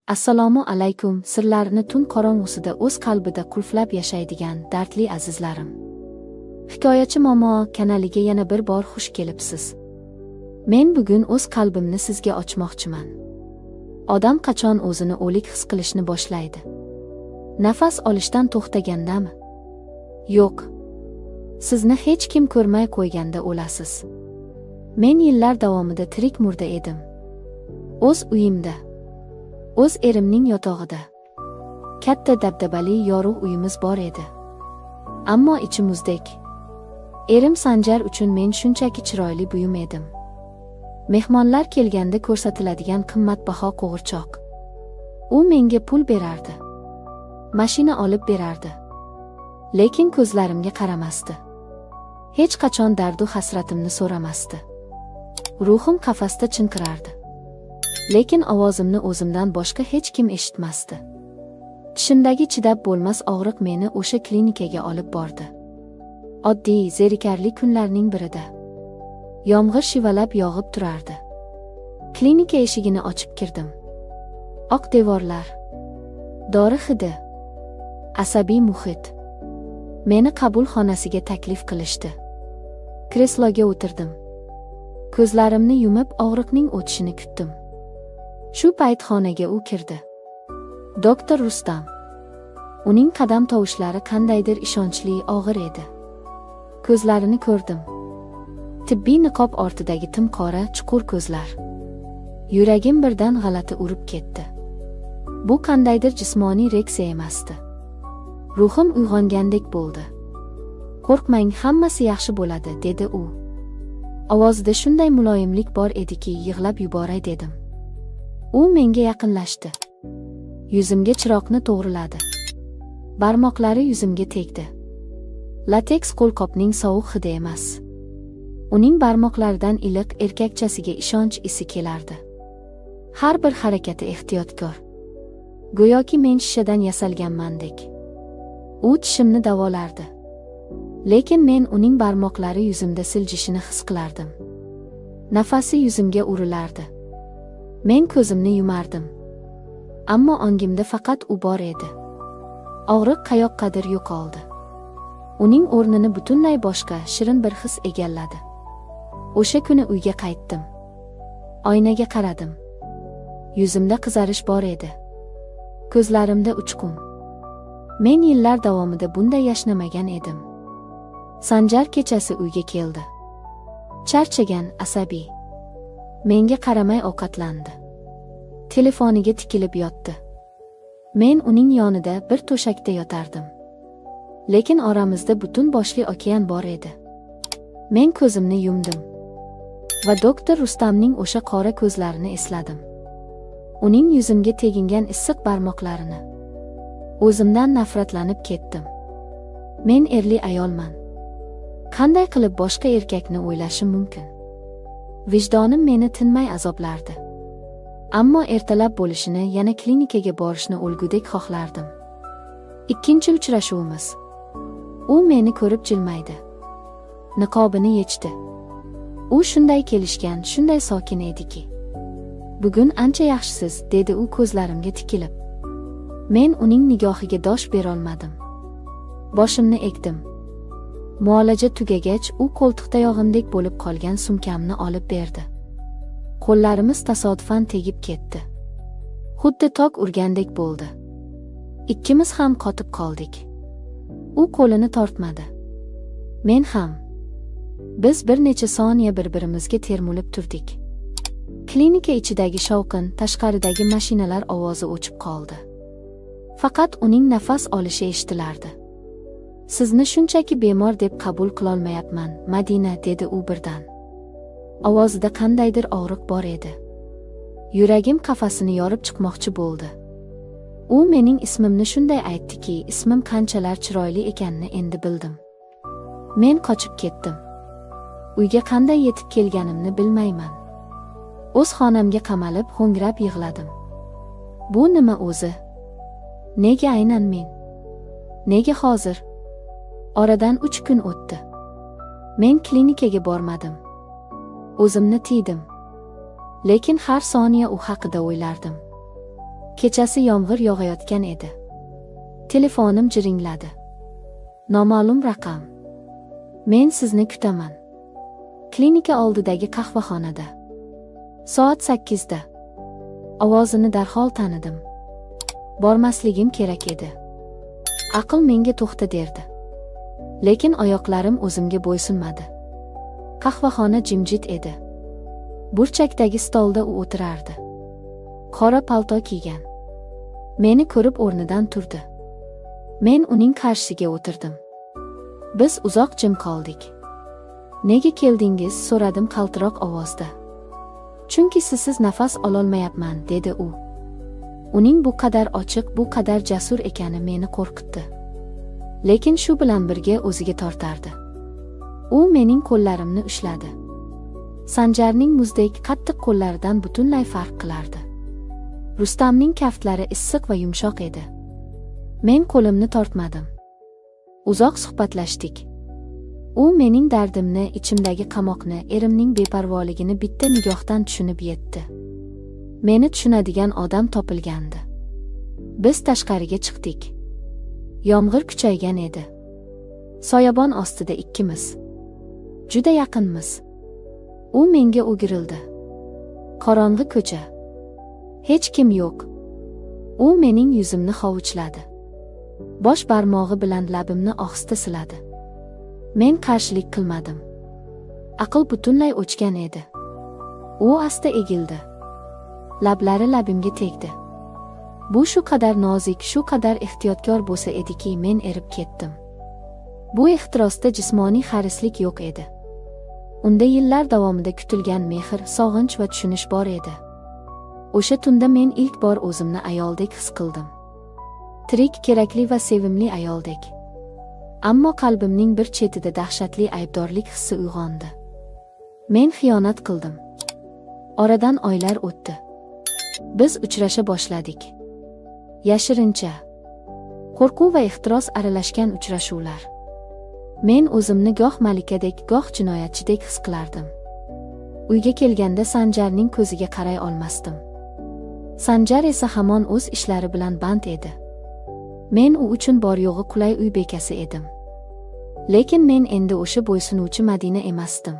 Assalomu alaykum, sirlarini tun qorong'usida o'z qalbida qulflab yashaydigan dardli azizlarim. Hikoyachi Momo kanaliga yana bir bor xush kelibsiz. Men bugun o'z qalbimni sizga ochmoqchiman. Odam qachon o'zini o'lik his qilishni boshlaydi? Nafas olishdan to'xtagandami? Yo'q. Sizni hech kim ko'rmay qo'yganda o'lasiz. Men yillar davomida tirik murda edim. O'z uyimda, o'z erimning yotog'ida. Katta dabdabali yorug' uyimiz bor edi. Ammo ichi muzdek. Erim Sanjar uchun men shunchaki chiroyli buyum edim. Mehmonlar kelganda ko'rsatiladigan qimmatbaho qo'g'irchoq. U menga pul berardi. Mashina olib berardi. Lekin ko'zlarimga qaramasdi. Hech qachon dardu hasratimni so'ramasdi. Ruhim qafasda chinqirardi. Lekin ovozimni o'zimdan boshqa hech kim eshitmasdi. Tishimdagi chidab bo'lmas og'riq meni o'sha klinikaga olib bordi. Oddiy, zerikarli kunlarning birida. Yomg'ir shivalab yog'ib turardi. Klinika eshigini ochib kirdim. Oq devorlar, dori hidi, asabiy muhit. Meni qabul xonasiga taklif qilishdi. Kresloga o'tirdim. Ko'zlarimni yumib og'riqning o'tishini kutdim. Shu payt xonaga u kirdi. Doktor Rustam. Uning qadam tovushlari qandaydir ishonchli, og'ir edi. Ko'zlarini ko'rdim. Tibbiy niqob ortidagi timqora, chuqur ko'zlar. Yuragim birdan g'alati urib ketdi. Bu qandaydir jismoniy reaksiya emasdi. Ruhim uyg'ongandek bo'ldi. Qo'rqmang, hammasi yaxshi bo'ladi, dedi u. Ovozida shunday muloyimlik bor ediki, yig'lab yuboray dedim. U menga yaqinlashdi. Yuzimga chiroqni to'g'riladi. Barmoqlari yuzimga tegdi. Lateks qo'lqopning sovuq hidi emas. Uning barmoqlaridan iliq erkakchasiga ishonch isi kelardi. Har bir harakati ehtiyotkor. Go'yoki men shishadan yasalganmandek. U tishimni davolardi. Lekin men uning barmoqlari yuzimda siljishini his qilardim. Nafasi yuzimga urilardi. Men ko'zimni yumardim. Ammo ongimda faqat u bor edi. Og'riq qayoqqadir yo'qoldi. Uning o'rnini butunlay boshqa, shirin bir his egalladi. O'sha kuni uyga qaytdim. Oynaga qaradim. Yuzimda qizarish bor edi. Ko'zlarimda uchqun. Men yillar davomida bunday yashnamagan edim. Sanjar kechasi uyga keldi. Charchagan, asabiy. Menga qaramay ovqatlandi. Telefoniga tikilib yotdi. Men uning yonida bir to'shakda yotardim. Lekin oramizda butun boshli okean bor edi. Men ko'zimni yumdim va doktor Rustamning o'sha qora ko'zlarini esladim. Uning yuzimga tegingan issiq barmoqlarini. O'zimdan nafratlanib ketdim. Men erli ayolman. Qanday qilib boshqa erkakni o'ylashim mumkin? Vijdonim meni tinmay azoblardi. Ammo ertalab bo'lishini, yana klinikaga borishni o'lgudek xohlardim. Ikkinchi uchrashuvimiz. U meni ko'rib jilmaydi. Niqobini yechdi. U shunday kelishgan, shunday sokin ediki. Bugun ancha yaxshisiz, dedi u ko'zlarimga tikilib. Men uning nigohiga dosh berolmadim. Boshimni egdim. Muolaja tugagach, u qo'ltiqtayog'imdek bo'lib qolgan sumkamni olib berdi. Qo'llarimiz tasodifan tegib ketdi. Xuddi tok urgandek bo'ldi. Ikkimiz ham qotib qoldik. U qo'lini tortmadi. Men ham. Biz bir necha soniya bir-birimizga termulib turdik. Klinika ichidagi shovqin, tashqaridagi mashinalar ovozi o'chib qoldi. Faqat uning nafas olishi eshitilardi. Sizni shunchaki bemor deb qabul qilolmayapman, Madina, dedi u birdan. Ovozida qandaydir og'riq bor edi. Yuragim qafasini yorib chiqmoqchi bo'ldi. U mening ismimni shunday aytdiki, ismim qanchalar chiroyli ekanini endi bildim. Men qochib ketdim. Uyga qanday yetib kelganimni bilmayman. O'z xonamga qamalib, ho'ngrab yig'ladim. Bu nima o'zi? Nega aynan men? Nega hozir? Oradan 3 kun o'tdi. Men klinikaga bormadim. O'zimni tiydim. Lekin har soniya u haqida o'ylardim. Kechasi yomg'ir yog'ayotgan edi. Telefonim jiringladi. Noma'lum raqam. Men sizni kutaman. Klinika oldidagi qahvaxonada. Soat 8 da. Ovozini darhol tanidim. Bormasligim kerak edi. Aql menga to'xta derdi. Lekin oyoqlarim o'zimga bo'ysunmadi. Qahvaxona jimjit edi. Burchakdagi stolda u o'tirardi. Qora palto kiygan. Meni ko'rib o'rnidan turdi. Men uning qarshisiga o'tirdim. Biz uzoq jim qoldik. Nega keldingiz? So'radim qaltiroq ovozda. Chunki sizsiz nafas ololmayapman, dedi u. Uning bu qadar ochiq, bu qadar jasur ekani meni qo'rqitdi. Lekin shu bilan birga o'ziga tortardi. U mening qo'llarimni ushladi. Sanjarning muzdek qattiq qo'llaridan butunlay farq qilardi. Rustamning kaftlari issiq va yumshoq edi. Men qo'limni tortmadim. Uzoq suhbatlashdik. U mening dardimni, ichimdagi qamoqni, erimning beparvoligini bitta nigohdan tushunib yetdi. Meni tushunadigan odam topilgandi. Biz tashqariga chiqdik. Yomg'ir kuchaygan edi. Soyabon ostida ikkimiz. Juda yaqinmiz. U menga o'girildi. Qorong'i ko'cha. Hech kim yo'q. U mening yuzimni hovuchladi. Bosh barmog'i bilan labimni ohista siladi. Men qarshilik qilmadim. Aql butunlay o'chgan edi. U asta egildi. Lablari labimga tegdi. Bu shu qadar nozik, shu qadar ehtiyotkor bo'lsa ediki, men erib ketdim. Bu ehtirosda jismoniy harislik yo'q edi. Unda yillar davomida kutilgan mehr, sog'inch va tushunish bor edi. O'sha tunda men ilk bor o'zimni ayoldek his qildim. Tirik, kerakli va sevimli ayoldek. Ammo qalbimning bir chetida dahshatli aybdorlik hissi uyg'ondi. Men xiyonat qildim. Oradan oylar o'tdi. Biz uchrasha boshladik. Yashirincha. Qo'rquv va ehtiros aralashgan uchrashuvlar. Men o'zimni goh malikadek, goh jinoyatchidek his qilardim. Uyga kelganda Sanjarning ko'ziga qaray olmasdim. Sanjar esa hamon o'z ishlari bilan band edi. Men u uchun bor yo'g'i qulay uy bekasi edim. Lekin men endi o'sha bo'ysunuvchi Madina emasdim.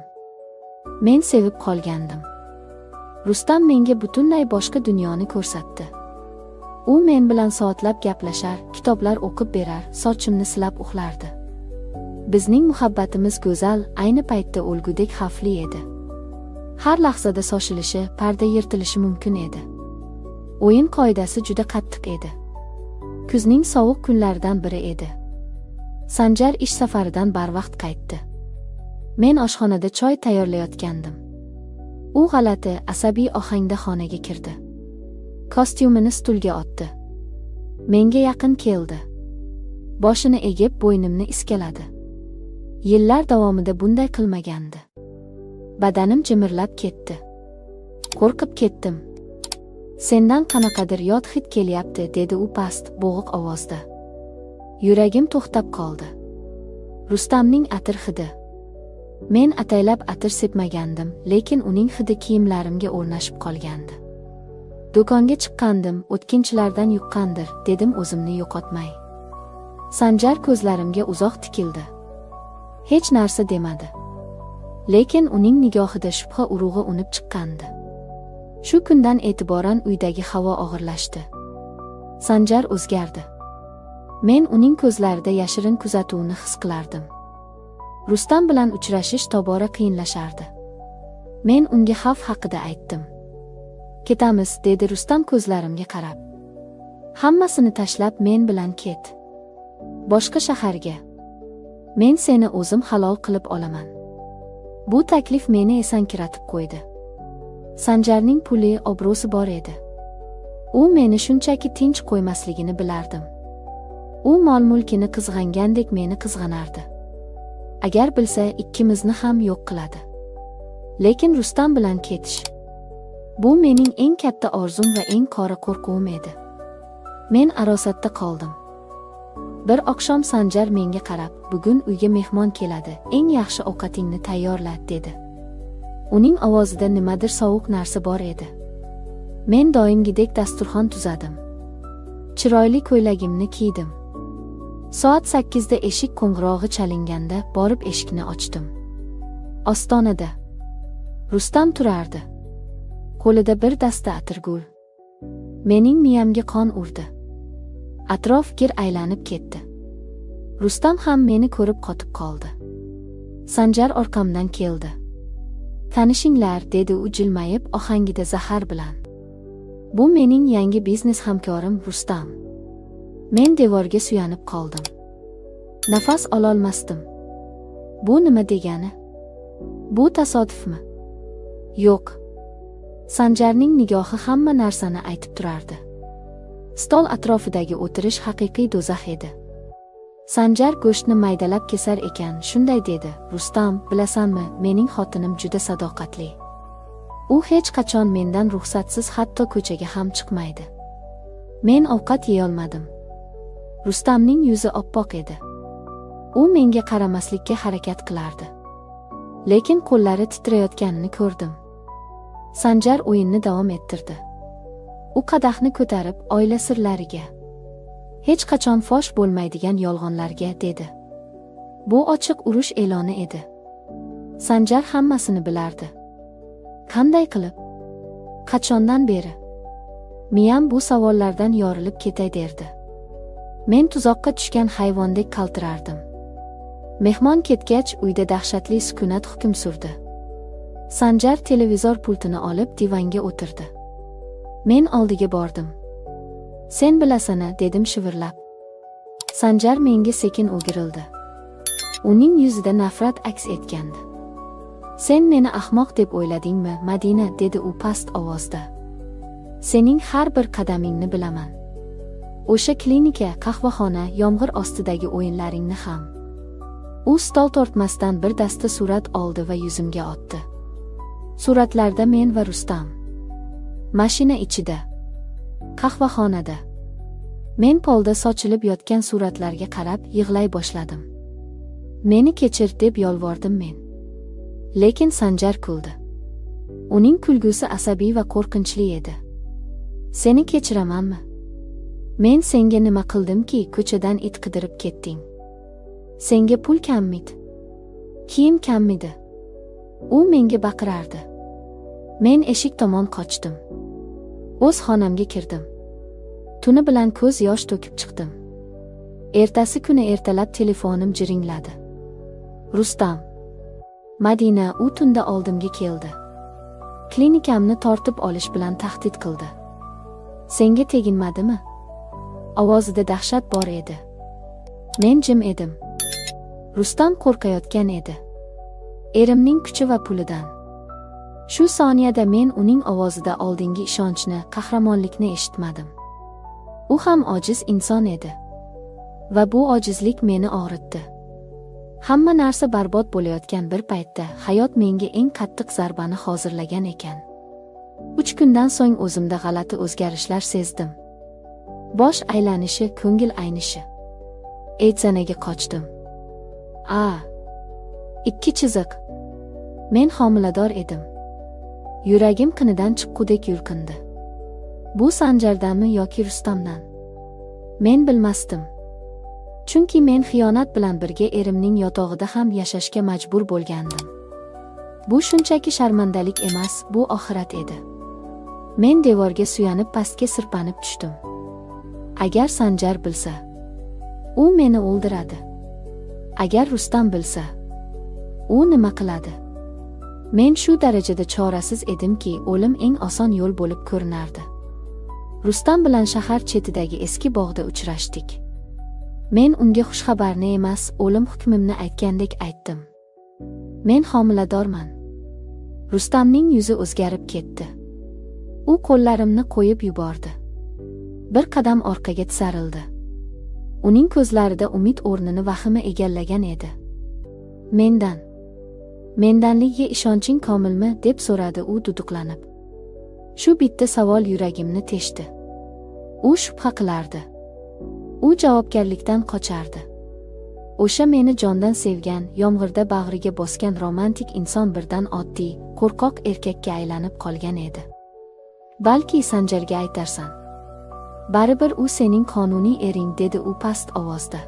Men sevib qolgandim. Rustam menga butunlay boshqa dunyoni ko'rsatdi. U men bilan soatlab gaplashar, kitoblar o'qib berar, sochimni silab uxlardi. Bizning muhabbatimiz go'zal, ayni paytda o'lgudek xavfli edi. Har lahzada sochilishi, parda yirtilishi mumkin edi. O'yin qoidasi juda qattiq edi. Kuzning sovuq kunlaridan biri edi. Sanjar ish safaridan barvaqt qaytdi. Men oshxonada choy tayyorlayotgandim. U g'alati, asabiy ohangda xonaga kirdi. Kostyumini stulga otdi. Menga yaqin keldi. Boshini egib bo'ynimni iskaladi. Yillar davomida bunday qilmagandi. Badanim jimirlab ketdi. Qo'rqib ketdim. Sendan qanaqadir yot hid kelyapti, dedi u past, bo'g'iq ovozda. Yuragim to'xtab qoldi. Rustamning atir hidi. Men ataylab atir sepmagandim, lekin uning hidi kiyimlarimga o'rnashib qolgandi. Do'konga chiqqandim, o'tkinchilardan yuqqandir, dedim o'zimni yo'qotmay. Sanjar ko'zlarimga uzoq tikildi. Hech narsa demadi. Lekin uning nigohida shubha urug'i unib chiqqandi. Shu kundan e'tiboran uydagi havo og'irlashdi. Sanjar o'zgardi. Men uning ko'zlarida yashirin kuzatuvni his qilardim. Rustam bilan uchrashish tobora qiyinlashardi. Men unga xavf haqida aytdim. Ketamiz, dedi Rustam ko'zlarimga qarab. Hammasini tashlab men bilan ket. Boshqa shaharga. Men seni o'zim halol qilib olaman. Bu taklif meni esankiratib qo'ydi. Sanjarning puli, obro'si bor edi. U meni shunchaki tinch qo'ymasligini bilardim. U mol-mulkini qizg'angandek meni qizg'anardi. Agar bilsa, ikkimizni ham yo'q qiladi. Lekin Rustam bilan ketish. Bu mening eng katta orzum va eng qora qo'rquvim edi. Men arosatda qoldim. Bir oqshom Sanjar menga qarab, bugun uyga mehmon keladi, eng yaxshi ovqatingni tayyorla, dedi. Uning ovozida nimadir sovuq narsa bor edi. Men doimgidek dasturxon tuzadim. Chiroyli ko'ylagimni kiydim. Soat 8da eshik qo'ng'irog'i chalinganda borib eshikni ochdim. Ostonada Rustam turardi. Qo'lida bir dasta atirgul. Mening miyamga qon urdi. Atrof gir aylanib ketdi. Rustam ham meni ko'rib qotib qoldi. Sanjar orqamdan keldi. "Tanishinglar", dedi u jilmayib ohangida zahar bilan. "Bu mening yangi biznes hamkorim Rustam." Men devorga suyanib qoldim. Nafas ololmasdim. Bu nima degani? Bu tasodifmi? Yo'q. Sanjarning nigohi hamma narsani aytib turardi. Stol atrofidagi o'tirish haqiqiy do'zax edi. Sanjar go'shtni maydalab kesar ekan, shunday dedi: "Rustam, bilasanmi, mening xotinim juda sadoqatli. U hech qachon mendan ruxsatsiz hatto ko'chaga ham chiqmaydi." Men ovqat yeyolmadim. Rustamning yuzi oppoq edi. U menga qaramaslikka harakat qilardi. Lekin qo'llari titrayotganini ko'rdim. Sanjar o'yinni davom ettirdi. U qadahni ko'tarib, oila sirlariga, hech qachon fosh bo'lmaydigan yolg'onlarga dedi. Bu ochiq urush e'loni edi. Sanjar hammasini bilardi. Qanday qilib? Qachondan beri? Miyam bu savollardan yorilib ketay derdi. Men tuzoqqa tushgan hayvondek qaltirardim. Mehmon ketgach, uyda dahshatli sukunat hukm surdi. Sanjar televizor pultini olib divanga o'tirdi. Men oldiga bordim. "Sen bilasana", dedim shivirlab. Sanjar menga sekin o'girildi. Uning yuzida nafrat aks etgandi. "Sen meni ahmoq deb o'yladingmi, Madina?" dedi u past ovozda. "Sening har bir qadamingni bilaman. O'sha klinika, qahvaxona, yomg'ir ostidagi o'yinlaringni ham." U stol tortmasdan bir dasta surat oldi va yuzimga otdi. Suratlarda men va Rustam. Mashina ichida, qahvaxonada. Men polda sochilib yotgan suratlarga qarab yig'lay boshladim. "Meni kechir", deb yolvordim men. Lekin Sanjar kuldi. Uning kulgusi asabiy va qo'rqinchli edi. "Seni kechiramanmi? Men senga nima qildimki, ko'chadan it qidirib ketding? Senga pul kammidi? Kiyim kammidi?" U menga baqirardi. Men eshik tomon qochdim. O'z xonamga kirdim. Tuni bilan ko'z yosh to'kib chiqdim. Ertasi kuni ertalab telefonim jiringladi. Rustam. Madina. U tunda oldimga keldi. Klinikamni tortib olish bilan tahdid qildi. "Senga teginmadimi?" Ovozida dahshat bor edi. Men jim edim. Rustam qo'rqayotgan edi. Erimning kuchi va pulidan. Shu soniyada men uning ovozida oldingi ishonchni, qahramonlikni eshitmadim. U ham ojiz inson edi. Va bu ojizlik meni og'ritdi. Hamma narsa barbod bo'layotgan bir paytda hayot menga eng qattiq zarbani hozirlagan ekan. 3 kundan so'ng o'zimda g'alati o'zgarishlar sezdim. Bosh aylanishi, ko'ngil aynishi. Eytsanaga qochdim. 2 chiziq. Men homilador edim. Yuragim qinidan chiqqudek yulqindi. Bu Sanjardanmi yoki Rustamdan? Men bilmasdim. Chunki men xiyonat bilan birga erimning yotog'ida ham yashashga majbur bo'lgandim. Bu shunchaki sharmandalik emas, bu oxirat edi. Men devorga suyanib pastga sirpanib tushdim. Agar Sanjar bilsa, u meni o'ldiradi. Agar Rustam bilsa, u nima qiladi? Men shu darajada chorasiz edimki, o'lim eng oson yo'l bo'lib ko'rinardi. Rustam bilan shahar chetidagi eski bog'da uchrashdik. Men unga xushxabarni emas, o'lim hukmimni aytgandek aytdim. Men homiladorman. Rustamning yuzi o'zgarib ketdi. U qo'llarimni qo'yib yubordi. Bir qadam orqaga tisarildi. Uning ko'zlarida umid o'rnini vahima egallagan edi. Mendanligiga ishonching komilmi, deb so'radi u duduqlanib. Shu bitta savol yuragimni teshdi. U shubha qilardi. U javobgarlikdan qochardi. O'sha meni jondan sevgan, yomg'irda bag'riga bosgan romantik inson birdan oddiy, qo'rqoq erkakka aylanib qolgan edi. Balki Sanjarga aytarsan. Baribir u sening qonuniy ering, dedi u past ovozda.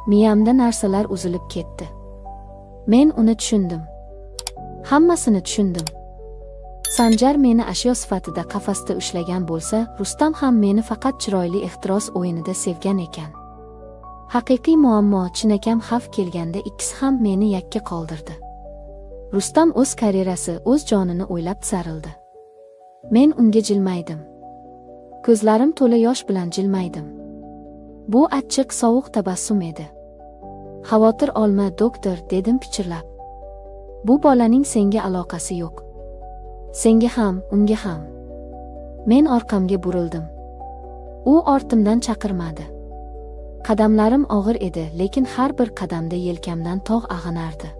Miyamda narsalar uzilib ketdi. Men uni tushundim. Hammasini tushundim. Sanjar meni ashyo sifatida qafasda ushlagan bo'lsa, Rustam ham meni faqat chiroyli ehtiros o'yinida sevgan ekan. Haqiqiy muammo, chinakam xavf kelganda ikkisi ham meni yakka qoldirdi. Rustam o'z karyerasi, o'z jonini o'ylab tisarildi. Men unga jilmaydim. Ko'zlarim to'la yosh bilan jilmaydim. Bu achchiq, sovuq tabassum edi. Xavotir olma, doktor, dedim pichirlab. Bu bolaning senga aloqasi yo'q. Senga ham, unga ham. Men orqamga burildim. U ortimdan chaqirmadi. Qadamlarim og'ir edi, lekin har bir qadamda yelkamdan tog' ag'anardi.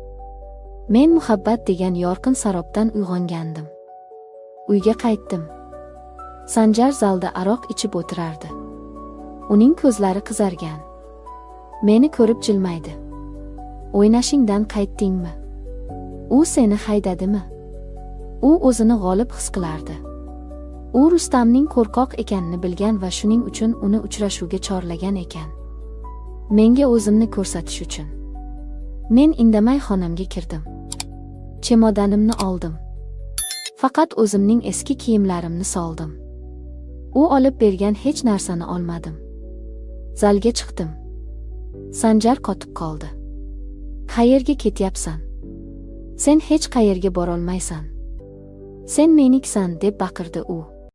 Men muhabbat degan yorqin sarobdan uyg'ongandim. Uyga qaytdim. Sanjar zalda aroq ichib o'tirardi. Uning ko'zlari qizargan. Meni ko'rib jilmaydi. O'ynashingdan qaytdingmi? U seni haydadimi? U o'zini g'olib his qilardi. U Rustamning qo'rqoq ekanini bilgan va shuning uchun uni uchrashuvga chorlagan ekan. Menga o'zimni ko'rsatish uchun. Men indamay xonamga kirdim. Chemodanimni oldim. Faqat o'zimning eski kiyimlarimni soldim. U olib bergan hech narsani olmadim. Zalga chiqdim. Sanjar qotib qoldi. Qayerga ketyapsan? Sen hech qayerga borolmaysan. Sen meniksan, deb baqirdi u.